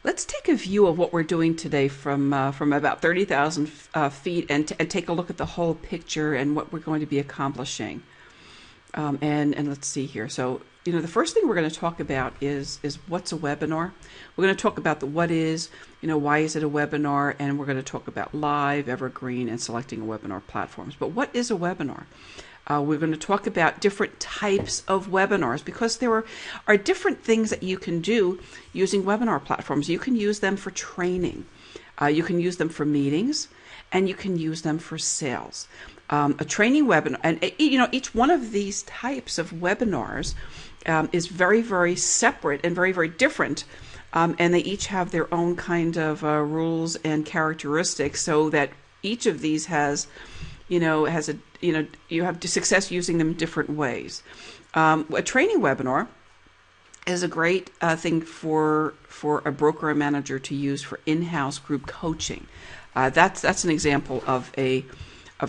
Let's take a view of what we're doing today from about 30,000 feet and take a look at the whole picture and what we're going to be accomplishing. And let's see here. So, the first thing we're going to talk about is what's a webinar. We're going to talk about the what is, why is it a webinar, and we're going to talk about live, evergreen, and selecting webinar platforms. But what is a webinar? We're going to talk about different types of webinars because there are different things that you can do using webinar platforms. You can use them for training, you can use them for meetings, and you can use them for sales. A training webinar, and each one of these types of webinars is very, very separate and very, very different. And they each have their own kind of rules and characteristics, so that each of these has you have success using them different ways. A training webinar is a great thing for a broker or manager to use for in-house group coaching. That's an example of a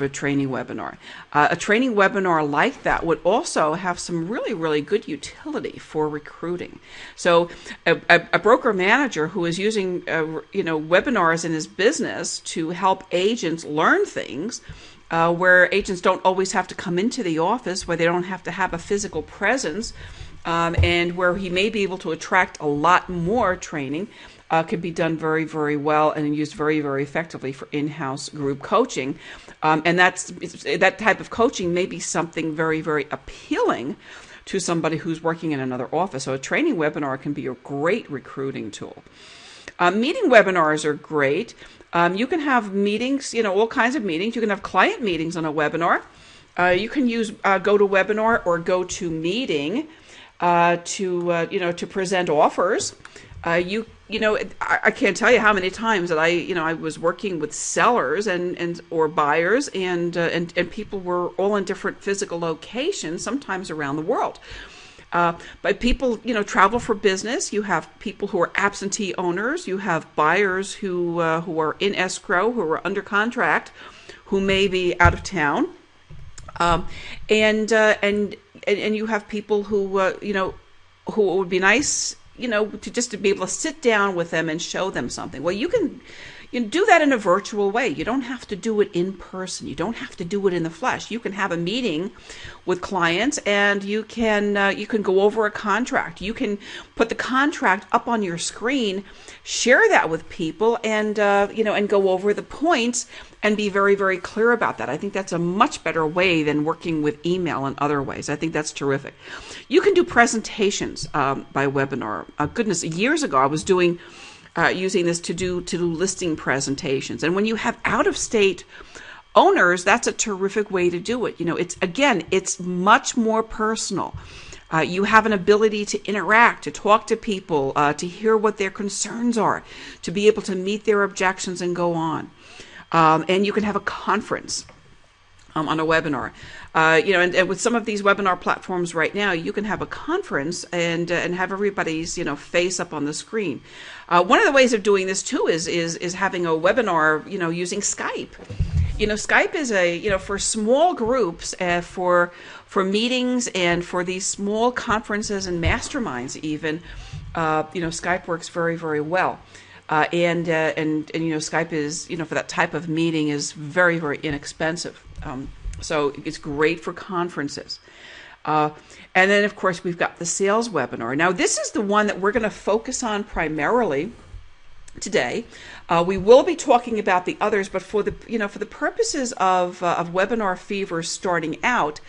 training webinar. A training webinar like that would also have some really, really good utility for recruiting. So a broker manager who is using webinars in his business to help agents learn things, where agents don't always have to come into the office, where they don't have to have a physical presence, and where he may be able to attract a lot more training, can be done very, very well and used very, very effectively for in-house group coaching. And that type of coaching may be something very, very appealing to somebody who's working in another office. So a training webinar can be a great recruiting tool. Meeting webinars are great. You can have meetings, all kinds of meetings. You can have client meetings on a webinar. You can use GoToWebinar or GoToMeeting to present offers. I can't tell you how many times that I was working with sellers and or buyers and people were all in different physical locations, sometimes around the world. But people, travel for business. You have people who are absentee owners. You have buyers who are in escrow, who are under contract, who may be out of town, and you have people who who it would be nice, to be able to sit down with them and show them something. Well, you can do that in a virtual way. You don't have to do it in person. You don't have to do it in the flesh. You can have a meeting with clients, and you can go over a contract. You can put the contract up on your screen, share that with people, and and go over the points and be very, very clear about that. I think that's a much better way than working with email and other ways. I think that's terrific. You can do presentations by webinar. Goodness, years ago I was doing using this to do listing presentations. And when you have out-of-state owners, that's a terrific way to do it. It's much more personal. You have an ability to interact, to talk to people, to hear what their concerns are, to be able to meet their objections and go on. And you can have a conference on a webinar. And with some of these webinar platforms right now, you can have a conference and have everybody's face up on the screen. One of the ways of doing this too is having a webinar using Skype. Skype is for small groups, for meetings and for these small conferences and masterminds even. Skype works very, very well. And Skype is for that type of meeting is very, very inexpensive. So it's great for conferences. And then, of course, we've got the sales webinar. Now, this is the one that we're going to focus on primarily today. We will be talking about the others, but for the purposes of webinar fever starting out,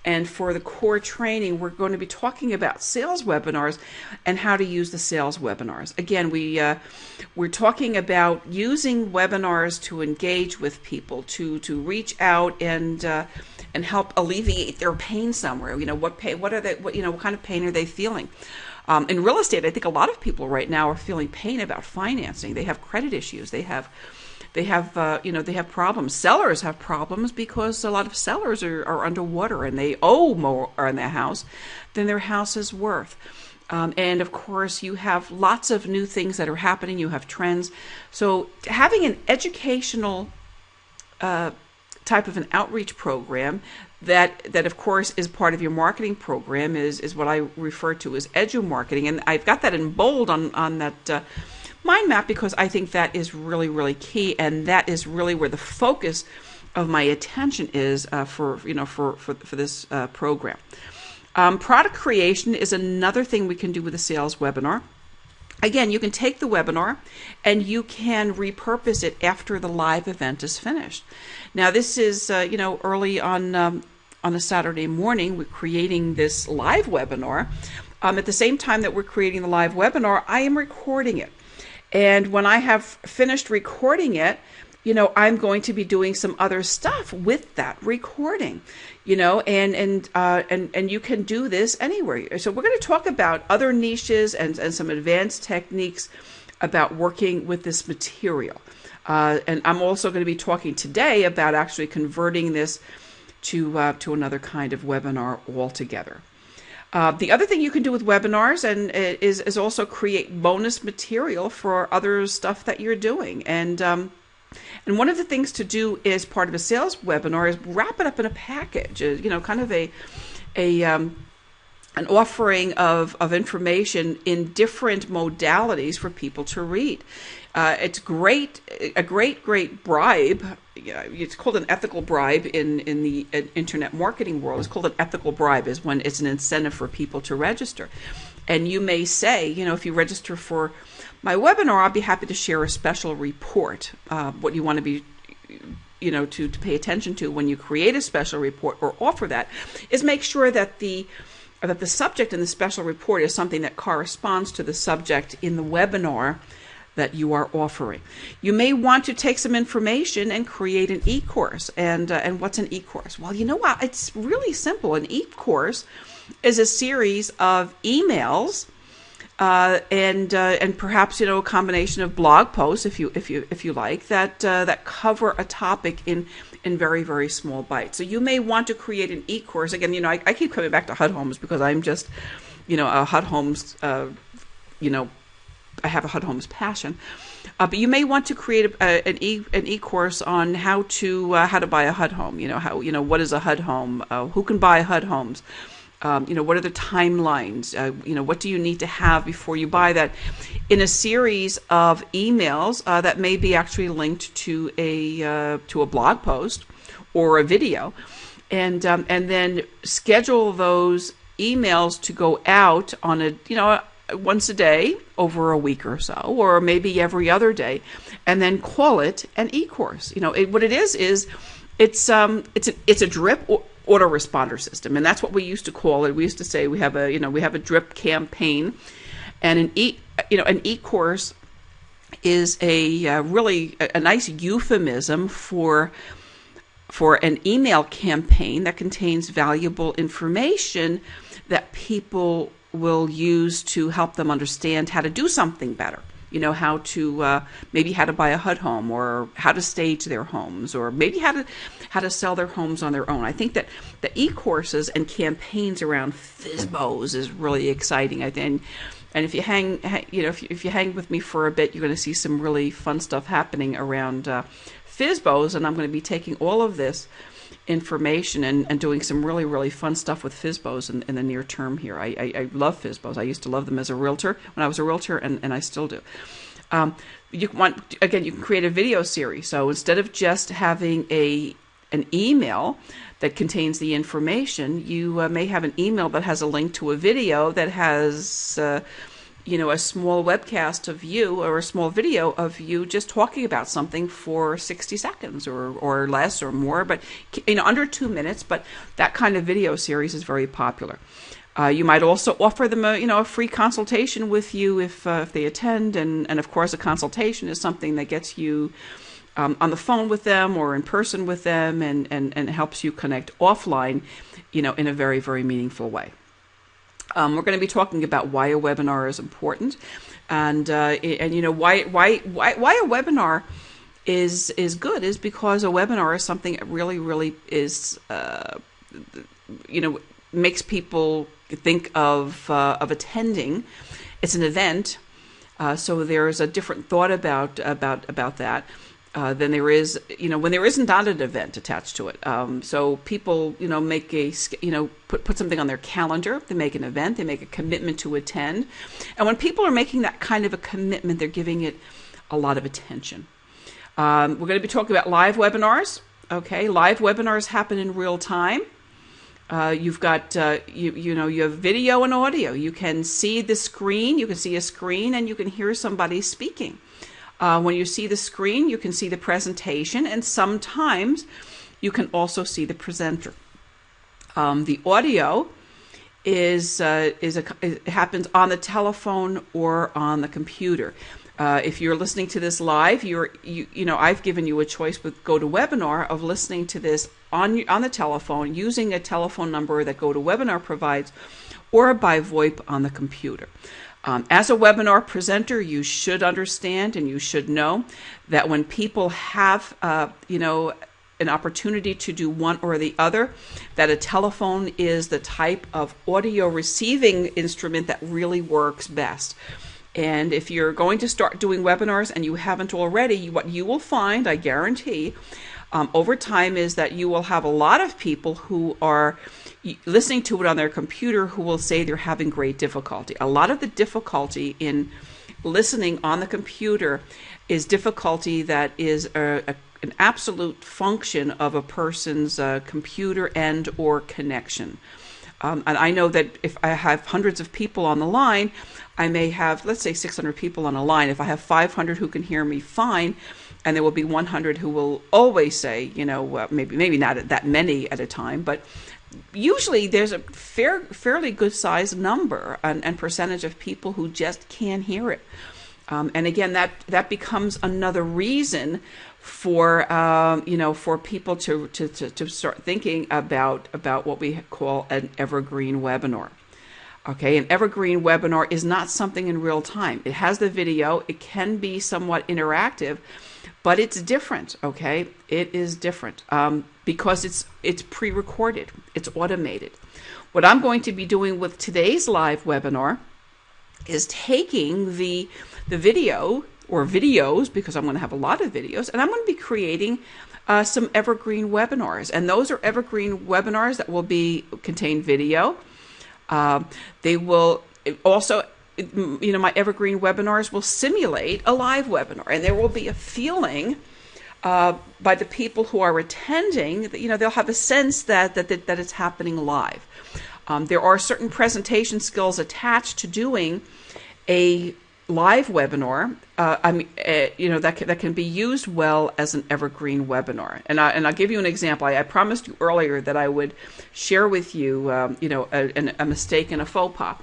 and for the core training, we're going to be talking about sales webinars and how to use the sales webinars. Again, we're talking about using webinars to engage with people, to reach out and help alleviate their pain somewhere. What kind of pain are they feeling? In real estate, I think a lot of people right now are feeling pain about financing. They have credit issues. They have problems. Sellers have problems because a lot of sellers are underwater and they owe more on their house than their house is worth. And of course, you have lots of new things that are happening. You have trends. So having an educational type of an outreach program that of course is part of your marketing program is what I refer to as edu marketing. And I've got that in bold on that mind map because I think that is really, really key, and that is really where the focus of my attention is for this program. Product creation is another thing we can do with a sales webinar. Again, you can take the webinar and you can repurpose it after the live event is finished. Now, this is early on a Saturday morning. We're creating this live webinar. At the same time that we're creating the live webinar, I am recording it. And when I have finished recording it, I'm going to be doing some other stuff with that recording, and you can do this anywhere. So we're going to talk about other niches and some advanced techniques about working with this material. And I'm also going to be talking today about actually converting this to another kind of webinar altogether. The other thing you can do with webinars is also create bonus material for other stuff that you're doing. And one of the things to do as part of a sales webinar is wrap it up in a package, kind of an offering of information in different modalities for people to read. It's a great bribe. It's called an ethical bribe in the internet marketing world. It's called an ethical bribe is when it's an incentive for people to register. And you may say, if you register for my webinar, I'll be happy to share a special report. What you want to be, to pay attention to when you create a special report or offer that is make sure that the subject in the special report is something that corresponds to the subject in the webinar that you are offering. You may want to take some information and create an e-course. And what's an e-course? Well, you know what? It's really simple. An e-course is a series of emails and perhaps a combination of blog posts if you like that cover a topic in very, very small bites. So you may want to create an e-course. Again, I keep coming back to HUD Homes because I'm just a HUD Homes I have a HUD Homes passion. But you may want to create an e-course on how to buy a HUD home. What is a HUD home? Who can buy HUD homes? What are the timelines? What do you need to have before you buy that? In a series of emails that may be actually linked to a blog post or a video, and then schedule those emails to go out on once a day over a week or so, or maybe every other day, and then call it an e-course. What it is it's a drip autoresponder system, and that's what we used to call it. We used to say we have a drip campaign, and an e-course is a really a nice euphemism for an email campaign that contains valuable information that people will use to help them understand how to do something better. How to maybe how to buy a HUD home, or how to stage their homes, or maybe how to sell their homes on their own. I think that the e-courses and campaigns around FSBOs is really exciting. And if you if you hang with me for a bit, you're going to see some really fun stuff happening around FSBOs, and I'm going to be taking all of this information and doing some really, really fun stuff with FSBOs in the near term here. I love FSBOs. I used to love them as a realtor when I was a realtor, and I still do. You can create a video series. So instead of just having an email that contains the information, you may have an email that has a link to a video that has a small webcast of you, or a small video of you just talking about something for 60 seconds or less or more, but under 2 minutes. But that kind of video series is very popular. You might also offer them a free consultation with you if they attend, and of course a consultation is something that gets you on the phone with them or in person with them, and helps you connect offline in a very, very meaningful way. We're going to be talking about why a webinar is important, and why a webinar is good is because a webinar is something that really, really is makes people think of attending. It's an event, so there's a different thought about that. than there is, when there isn't not an event attached to it. So people, make put something on their calendar. They make an event. They make a commitment to attend. And when people are making that kind of a commitment, they're giving it a lot of attention. We're going to be talking about live webinars. Okay, live webinars happen in real time. You've got, you have video and audio. You can see the screen. You can see a screen, and you can hear somebody speaking. When you see the screen, you can see the presentation, and sometimes you can also see the presenter. The audio it happens on the telephone or on the computer. If you're listening to this live, I've given you a choice with GoToWebinar of listening to this on the telephone using a telephone number that GoToWebinar provides, or by VoIP on the computer. As a webinar presenter, you should understand and you should know that when people have, an opportunity to do one or the other, that a telephone is the type of audio receiving instrument that really works best. And if you're going to start doing webinars and you haven't already, what you will find, I guarantee, over time is that you will have a lot of people who are listening to it on their computer who will say they're having great difficulty. A lot of the difficulty in listening on the computer is difficulty that is an absolute function of a person's computer and or connection. And I know that if I have hundreds of people on the line, I may have, let's say 600 people on a line. If I have 500 who can hear me fine, and there will be 100 who will always say, maybe not that many at a time, but usually there's a fairly good sized number and percentage of people who just can't hear it. And again, that becomes another reason for for people to start thinking about what we call an evergreen webinar. Okay, an evergreen webinar is not something in real time. It has the video. It can be somewhat interactive, but it's different. Okay, it is different because it's pre-recorded. It's automated. What I'm going to be doing with today's live webinar is taking the video or videos, because I'm going to have a lot of videos, and I'm going to be creating some evergreen webinars. And those are evergreen webinars that will contain video. They will also, my evergreen webinars will simulate a live webinar, and there will be a feeling by the people who are attending that, they'll have a sense that it's happening live. There are certain presentation skills attached to doing a live webinar, that can be used well as an evergreen webinar. And I'll give you an example. I promised you earlier that I would share with you, a mistake and a faux pas.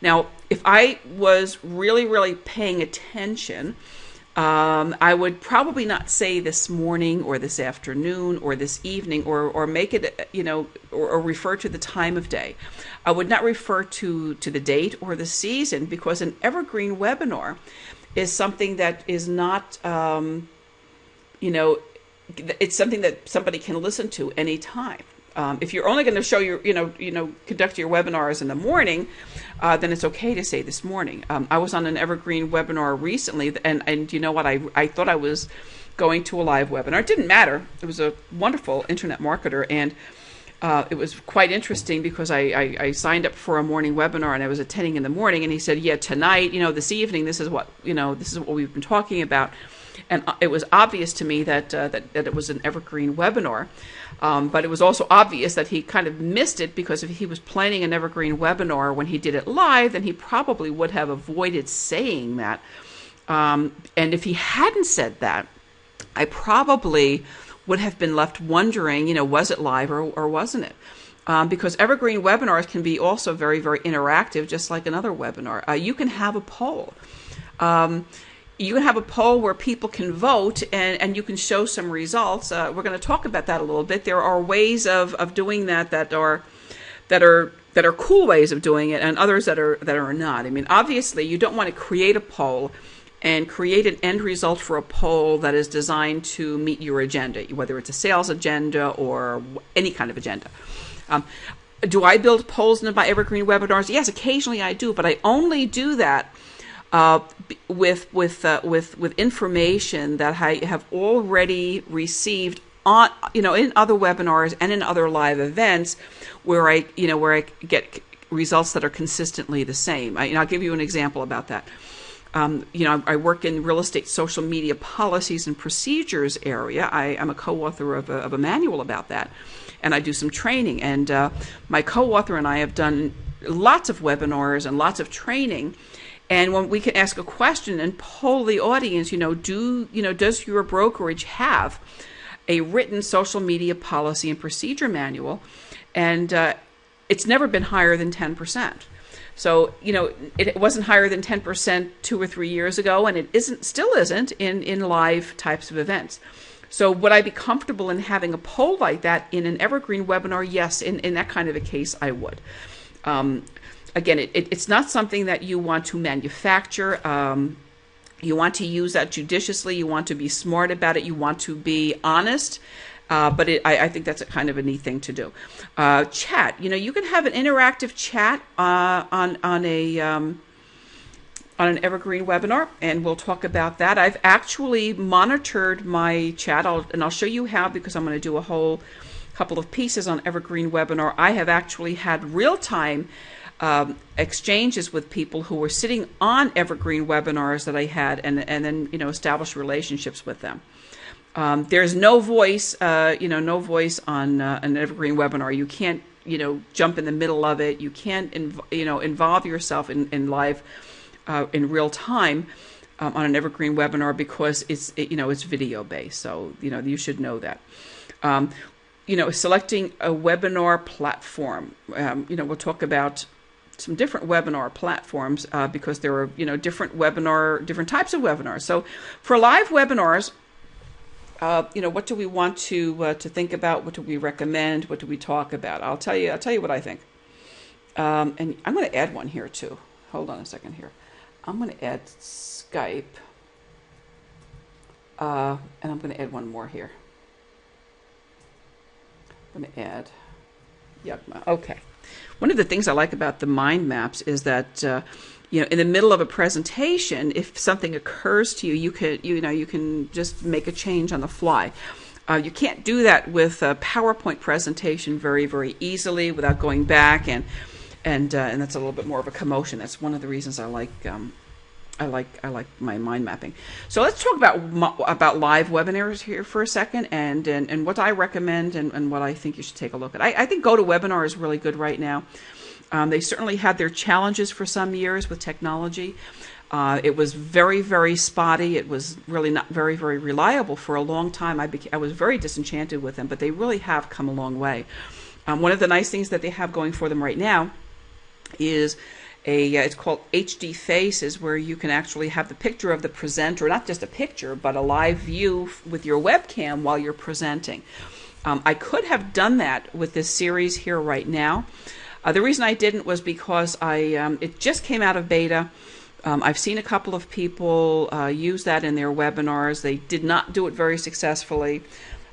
Now, if I was really, really paying attention, I would probably not say this morning or this afternoon or this evening or make it, or refer to the time of day. I would not refer to the date or the season, because an evergreen webinar is something that is not, it's something that somebody can listen to anytime. If you're only going to show conduct your webinars in the morning, then it's okay to say this morning. I was on an evergreen webinar recently, and you know what? I thought I was going to a live webinar. It didn't matter. It was a wonderful internet marketer, and it was quite interesting because I signed up for a morning webinar and I was attending in the morning, and he said, "Yeah, tonight, this evening, this is what we've been talking about." And it was obvious to me that it was an evergreen webinar, but it was also obvious that he kind of missed it, because if he was planning an evergreen webinar when he did it live, then he probably would have avoided saying that. And if he hadn't said that, I probably would have been left wondering, was it live or wasn't it? Because evergreen webinars can be also very, very interactive, just like another webinar. You can have a poll. You can have a poll where people can vote, and you can show some results. We're going to talk about that a little bit. There are ways of doing that are cool ways of doing it, and others that are not. I mean, obviously, you don't want to create a poll and create an end result for a poll that is designed to meet your agenda, whether it's a sales agenda or any kind of agenda. Do I build polls into my evergreen webinars? Yes, occasionally I do, but I only do that with information that I have already received on, in other webinars and in other live events, where I get results that are consistently the same. I'll give you an example about that. I work in real estate social media policies and procedures area. I'm a co-author of a manual about that, and I do some training. And my co-author and I have done lots of webinars and lots of training. And when we can ask a question and poll the audience, does your brokerage have a written social media policy and procedure manual? And it's never been higher than 10%. So, it wasn't higher than 10% 2 or 3 years ago, and it still isn't in live types of events. So would I be comfortable in having a poll like that in an evergreen webinar? Yes, in that kind of a case, I would. Again, it's not something that you want to manufacture. You want to use that judiciously. You want to be smart about it. You want to be honest. But I think that's a kind of a neat thing to do. Chat, you can have an interactive chat on an evergreen webinar, and we'll talk about that. I've actually monitored my chat, and I'll show you how, because I'm going to do a whole couple of pieces on evergreen webinar. I have actually had real-time exchanges with people who were sitting on evergreen webinars that I had, and then establish relationships with them. There's no voice, no voice on an evergreen webinar. You can't, jump in the middle of it. You can't, involve yourself in live, in real time, on an evergreen webinar, because it's video based. So, you should know that. Selecting a webinar platform. We'll talk about some different webinar platforms, because there are, different types of webinars. So for live webinars, what do we want to think about? What do we recommend? What do we talk about? I'll tell you what I think. And I'm going to add one here too. Hold on a second here. I'm going to add Skype. And I'm going to add one more here. I'm going to add Yugma. Okay. One of the things I like about the mind maps is that in the middle of a presentation, if something occurs to you, you can just make a change on the fly. You can't do that with a PowerPoint presentation very, very easily without going back, and that's a little bit more of a commotion. That's one of the reasons I like my mind mapping. So let's talk about live webinars here for a second, and what I recommend and what I think you should take a look at. I think GoToWebinar is really good right now. They certainly had their challenges for some years with technology. It was very, very spotty. It was really not very, very reliable for a long time. I was very disenchanted with them, but they really have come a long way. One of the nice things that they have going for them right now is it's called HD Faces, where you can actually have the picture of the presenter, not just a picture, but a live view with your webcam while you're presenting. I could have done that with this series here right now. The reason I didn't was because it just came out of beta. I've seen a couple of people use that in their webinars. They did not do it very successfully.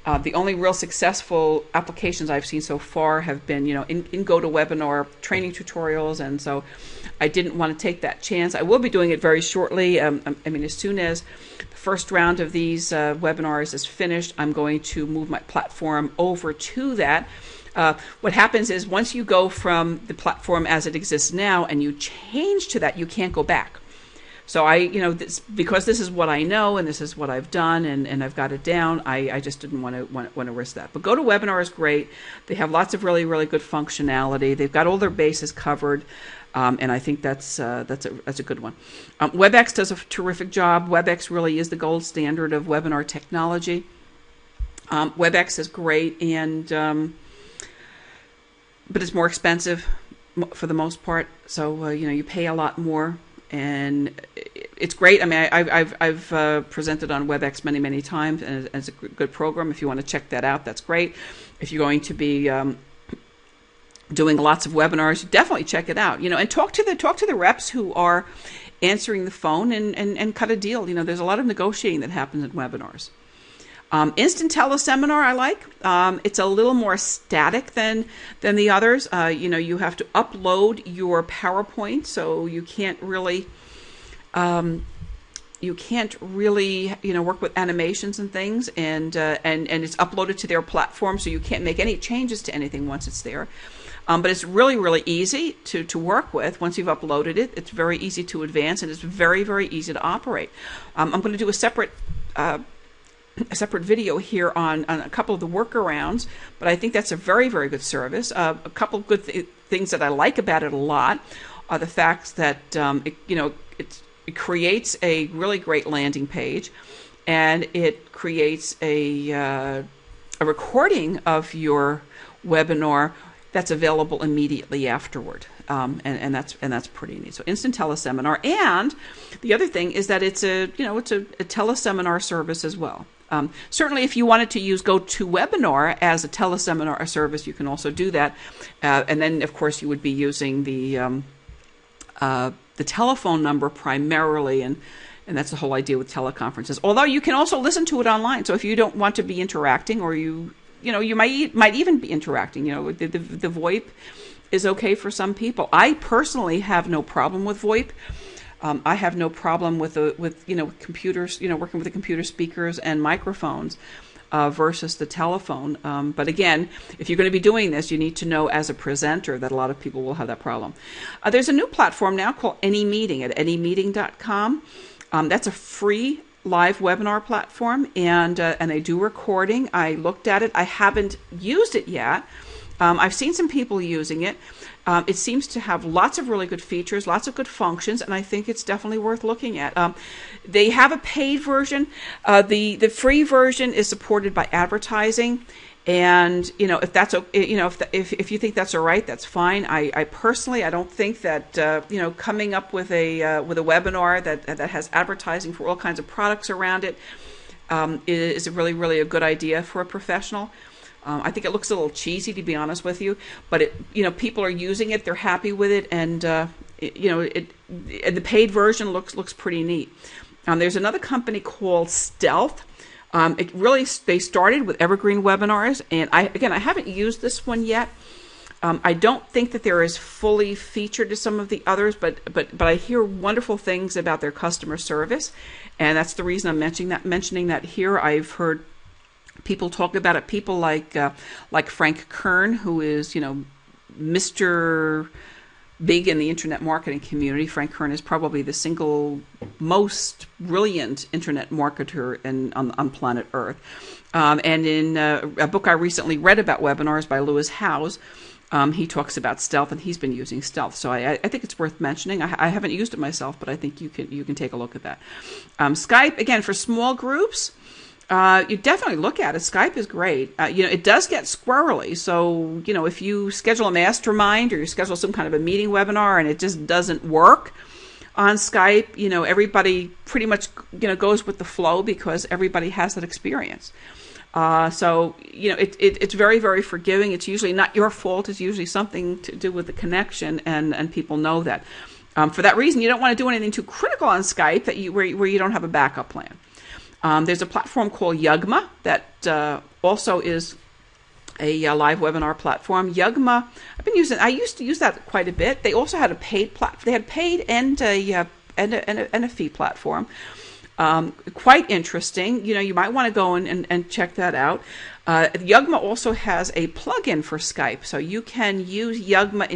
The only real successful applications I've seen so far have been, in GoToWebinar training tutorials, and so I didn't want to take that chance. I will be doing it very shortly. As soon as the first round of these webinars is finished, I'm going to move my platform over to that. What happens is, once you go from the platform as it exists now and you change to that, you can't go back. So because this is what I know and this is what I've done and I've got it down, I just didn't want to risk that. But GoToWebinar is great. They have lots of really, really good functionality. They've got all their bases covered, and I think that's a good one. WebEx does a terrific job. WebEx really is the gold standard of webinar technology. WebEx is great, but it's more expensive for the most part. So you pay a lot more. And it's great. I've presented on WebEx many times, and it's a good program. If you want to check that out, that's great. If you're going to be doing lots of webinars, definitely check it out. And talk to the reps who are answering the phone and cut a deal. There's a lot of negotiating that happens in webinars. Instant teleseminar I like. It's a little more static than the others. You have to upload your PowerPoint, so you can't really you can't really, work with animations and things, and it's uploaded to their platform, so you can't make any changes to anything once it's there. But it's really, really easy to work with once you've uploaded it. It's very easy to advance, and it's very, very easy to operate. I'm going to do a separate video here on a couple of the workarounds, but I think that's a very, very good service. A couple of good things that I like about it a lot are the facts that it creates a really great landing page, and it creates a recording of your webinar that's available immediately afterward, and that's pretty neat. So instant teleseminar, and the other thing is that it's a teleseminar service as well. Certainly, if you wanted to use GoToWebinar as a teleseminar service, you can also do that, and then of course you would be using the telephone number primarily, and that's the whole idea with teleconferences. Although you can also listen to it online. So if you don't want to be interacting, or you might even be interacting. The VoIP is okay for some people. I personally have no problem with VoIP. I have no problem with computers, working with the computer speakers and microphones versus the telephone. But again, if you're going to be doing this, you need to know as a presenter that a lot of people will have that problem. There's a new platform now called AnyMeeting at anymeeting.com. That's a free live webinar platform, and they do recording. I looked at it. I haven't used it yet. I've seen some people using it. It seems to have lots of really good features, lots of good functions, and I think it's definitely worth looking at. They have a paid version. The free version is supported by advertising, and if that's if you think that's all right, that's fine. I personally, I don't think that coming up with a webinar that has advertising for all kinds of products around it is really, really a good idea for a professional. I think it looks a little cheesy, to be honest with you, but people are using it, they're happy with it, and the paid version looks pretty neat. There's another company called Stealth. They started with evergreen webinars, and I haven't used this one yet. I don't think that they're as fully featured as some of the others, but I hear wonderful things about their customer service, and that's the reason I'm mentioning that here. I've heard people talk about it. People like Frank Kern, who is Mr. Big in the internet marketing community. Frank Kern is probably the single most brilliant internet marketer on planet Earth. And in a book I recently read about webinars by Lewis Howes, he talks about Stealth, and he's been using Stealth. So I think it's worth mentioning. I haven't used it myself, but I think you can take a look at that. Skype, again, for small groups. You definitely look at it. Skype is great. It does get squirrely. So, if you schedule a mastermind or you schedule some kind of a meeting webinar and it just doesn't work on Skype, everybody pretty much, goes with the flow because everybody has that experience. So, it's very, very forgiving. It's usually not your fault. It's usually something to do with the connection, and people know that. For that reason, you don't want to do anything too critical on Skype where you don't have a backup plan. There's a platform called Yugma that also is a live webinar platform. Yugma, I used to use that quite a bit. They also had a paid platform. They had paid and a fee platform. Quite interesting. You might want to go and check that out. Yugma also has a plugin for Skype, so you can use Yugma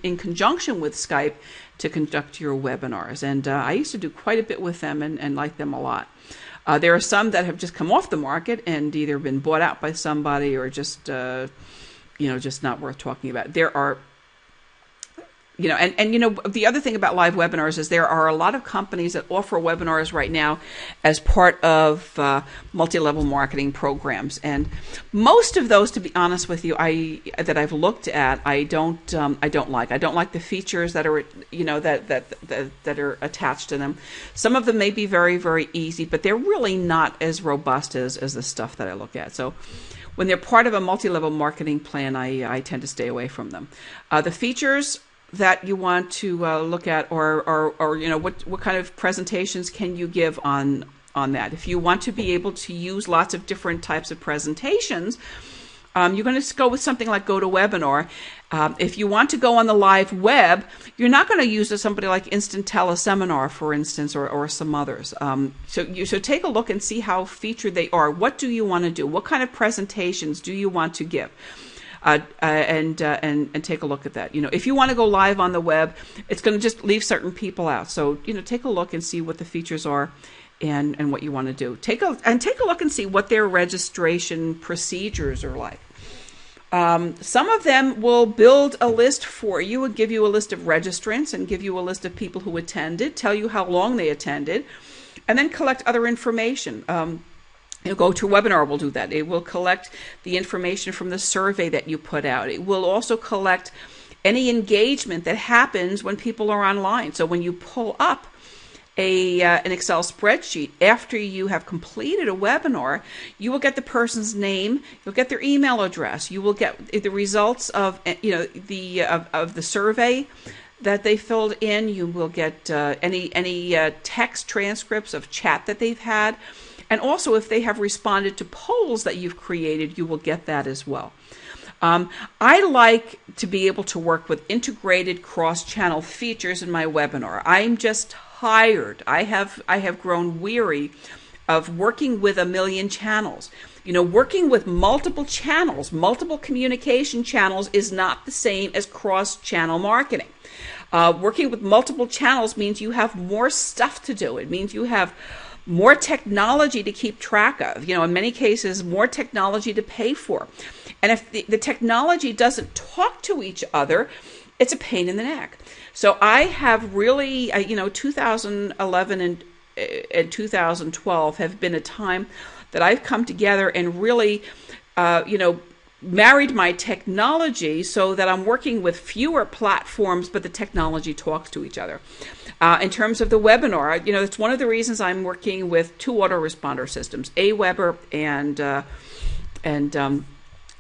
in conjunction with Skype to conduct your webinars. And I used to do quite a bit with them and like them a lot. There are some that have just come off the market and either been bought out by somebody or just not worth talking about. There are, the other thing about live webinars is there are a lot of companies that offer webinars right now as part of multi-level marketing programs, and most of those, to be honest with you, that I've looked at, I don't like. I don't like the features that are that are attached to them. Some of them may be very, very easy, but they're really not as robust as the stuff that I look at. So when they're part of a multi-level marketing plan, I tend to stay away from them. The features that you want to look at, or what kind of presentations can you give on that? If you want to be able to use lots of different types of presentations, you're going to go with something like GoToWebinar. If you want to go on the live web, you're not going to use somebody like Instant Teleseminar, for instance, or some others. So take a look and see how featured they are. What do you want to do? What kind of presentations do you want to give? And take a look at that. If you want to go live on the web, it's going to just leave certain people out. So take a look and see what the features are, and what you want to do. Take a look and see what their registration procedures are like. Some of them will build a list for you and give you a list of registrants and give you a list of people who attended, tell you how long they attended, and then collect other information. GoToWebinar will do that. It will collect the information from the survey that you put out. It will also collect any engagement that happens when people are online. So when you pull up an Excel spreadsheet after you have completed a webinar, you will get the person's name, you'll get their email address, you will get the results of the survey that they filled in, you will get any text transcripts of chat that they've had, and also if they have responded to polls that you've created, you will get that as well. I like to be able to work with integrated cross-channel features in my webinar. I'm just tired. I have grown weary of working with a million channels. Working with multiple channels, multiple communication channels is not the same as cross-channel marketing. Working with multiple channels means you have more stuff to do. It means you have more technology to keep track of. In many cases, more technology to pay for. And if the technology doesn't talk to each other, it's a pain in the neck. So I have really, 2011 and 2012 have been a time that I've come together and really, married my technology so that I'm working with fewer platforms, but the technology talks to each other. In terms of the webinar, it's one of the reasons I'm working with two autoresponder systems, Aweber and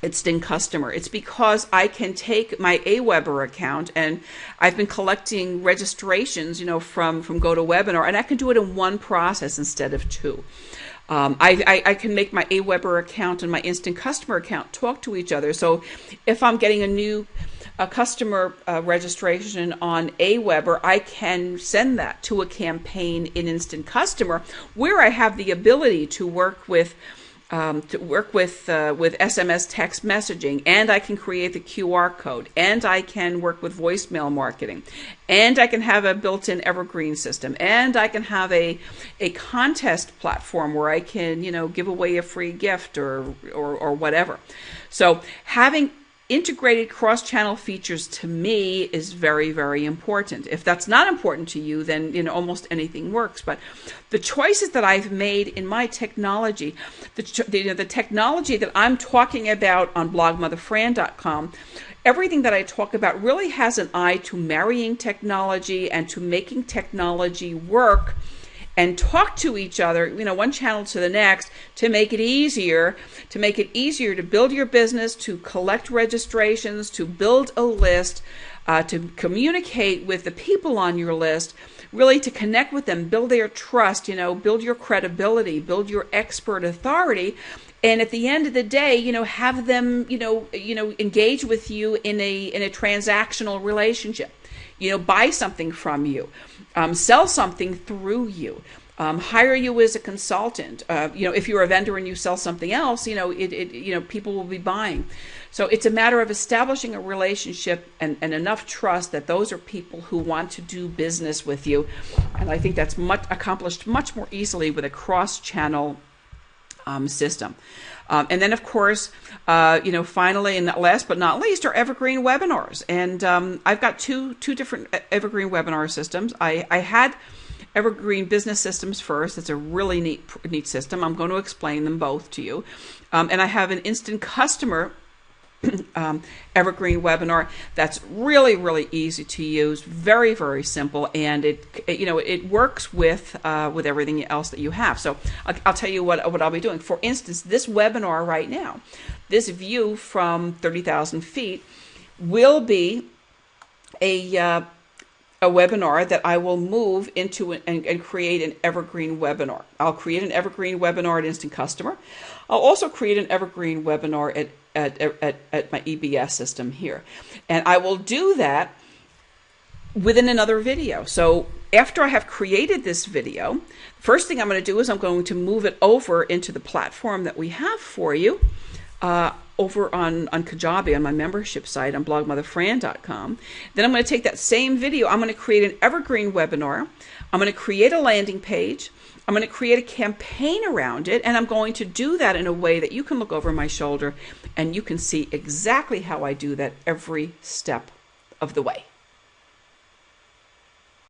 Instant Customer. It's because I can take my Aweber account, and I've been collecting registrations, from GoToWebinar, and I can do it in one process instead of two. I can make my Aweber account and my Instant Customer account talk to each other. So if I'm getting a new customer registration on Aweber, I can send that to a campaign in Instant Customer, where I have the ability to work with SMS text messaging, and I can create the QR code, and I can work with voicemail marketing, and I can have a built-in evergreen system, and I can have a contest platform where I can give away a free gift or whatever. So having integrated cross-channel features to me is very, very important. If that's not important to you, then almost anything works. But the choices that I've made in my technology, the technology that I'm talking about on blogmotherfran.com, everything that I talk about really has an eye to marrying technology and to making technology work and talk to each other, one channel to the next, to make it easier to build your business, to collect registrations, to build a list, to communicate with the people on your list, really to connect with them, build their trust, build your credibility, build your expert authority. And at the end of the day, have them, engage with you in a transactional relationship, buy something from you. Sell something through you, hire you as a consultant. If you're a vendor and you sell something else, people will be buying. So it's a matter of establishing a relationship and enough trust that those are people who want to do business with you. And I think that's accomplished much more easily with a cross-channel system. And then, of course, finally, and last but not least, are evergreen webinars. And I've got two different evergreen webinar systems. I had evergreen business systems first. It's a really neat system. I'm going to explain them both to you. And I have an Instant Customer evergreen webinar that's really, really easy to use, very, very simple, and it works with everything else that you have. So I'll tell you what I'll be doing. For instance, this webinar right now, this view from 30,000 feet will be a a webinar that I will move into and create an evergreen webinar. I'll create an evergreen webinar at Instant Customer. I'll also create an evergreen webinar at my EBS system here. And I will do that within another video. So after I have created this video, first thing I'm going to do is I'm going to move it over into the platform that we have for you over on Kajabi, on my membership site on blogmotherfran.com. Then I'm going to take that same video, I'm going to create an evergreen webinar, I'm going to create a landing page, I'm going to create a campaign around it, and I'm going to do that in a way that you can look over my shoulder and you can see exactly how I do that every step of the way.